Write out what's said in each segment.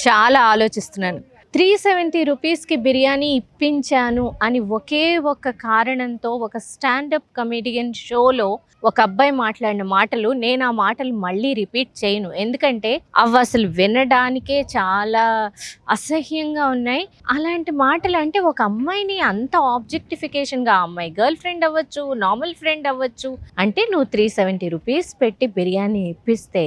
చాలా ఆలోచిస్తున్నాను. 370 రూపీస్కి బిర్యానీ ఇప్పించాను అని ఒకే ఒక్క కారణంతో ఒక స్టాండప్ కమెడియన్ షోలో ఒక అబ్బాయి మాట్లాడిన మాటలు, నేను ఆ మాటలు మళ్ళీ రిపీట్ చేయను. ఎందుకంటే అవి అసలు వినడానికే చాలా అసహ్యంగా ఉన్నాయి. అలాంటి మాటలు అంటే ఒక అమ్మాయిని అంత ఆబ్జెక్టిఫికేషన్గా, అమ్మాయి గర్ల్ ఫ్రెండ్ అవ్వచ్చు, నార్మల్ ఫ్రెండ్ అవ్వచ్చు, అంటే నువ్వు 370 రూపీస్ పెట్టి బిర్యానీ ఇప్పిస్తే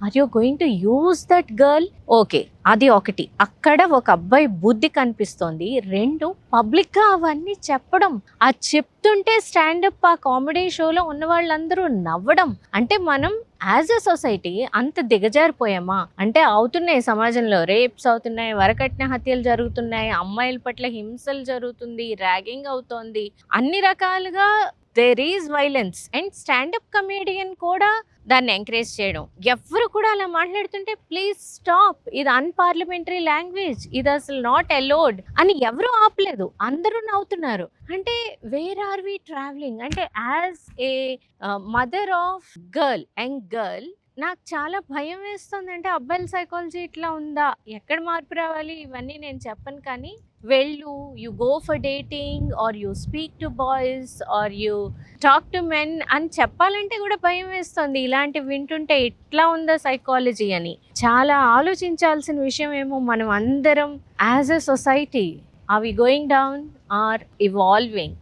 are you going to use that girl? Okay, అది ఒకటి. అక్కడ ఒక అబ్బాయి బుద్ధి కనిపిస్తోంది. 2, పబ్లిక్గా అవన్నీ చెప్పడం, ఆ చెప్తుంటే స్టాండప్ ఆ కామెడీ షోలో ఉన్న వాళ్ళందరూ నవ్వడం. అంటే మనం యాజ్ అ సొసైటీ అంత దిగజారిపోయామా? అంటే అవుతున్నాయి, సమాజంలో రేప్స్ అవుతున్నాయి, వరకట్న హత్యలు జరుగుతున్నాయి, అమ్మాయిల పట్ల హింసలు జరుగుతుంది, ర్యాగింగ్ అవుతోంది, అన్ని రకాలుగా there is violence. And stand up comedian కూడా దాన్ని ఎంకరేజ్ చేయడం. ఎవ్వరు కూడా అలా మాట్లాడుతుంటే ప్లీజ్ స్టాప్, ఇది అన్పార్లమెంటరీ లాంగ్వేజ్, ఇది అసలు నాట్ అలౌడ్ అని ఎవరు ఆపలేదు, అందరూ నవ్వుతున్నారు. అంటే వేర్ ఆర్ వి ట్రావెలింగ్? అంటే as a mother of young girl నాకు చాలా భయం వేస్తుంది. అంటే అబ్బాయిల సైకాలజీ ఇట్లా ఉందా, ఎక్కడ మార్పు రావాలి ఇవన్నీ నేను చెప్పను. కానీ వెళ్ళు, you go for dating or you speak to boys or you talk to men అని చెప్పాలంటే కూడా భయం వేస్తుంది. ఇలాంటివి వింటుంటే ఇట్లా ఉందా సైకాలజీ అని. చాలా ఆలోచించాల్సిన విషయం ఏమో. మనం అందరం as a society, are we going down or evolving?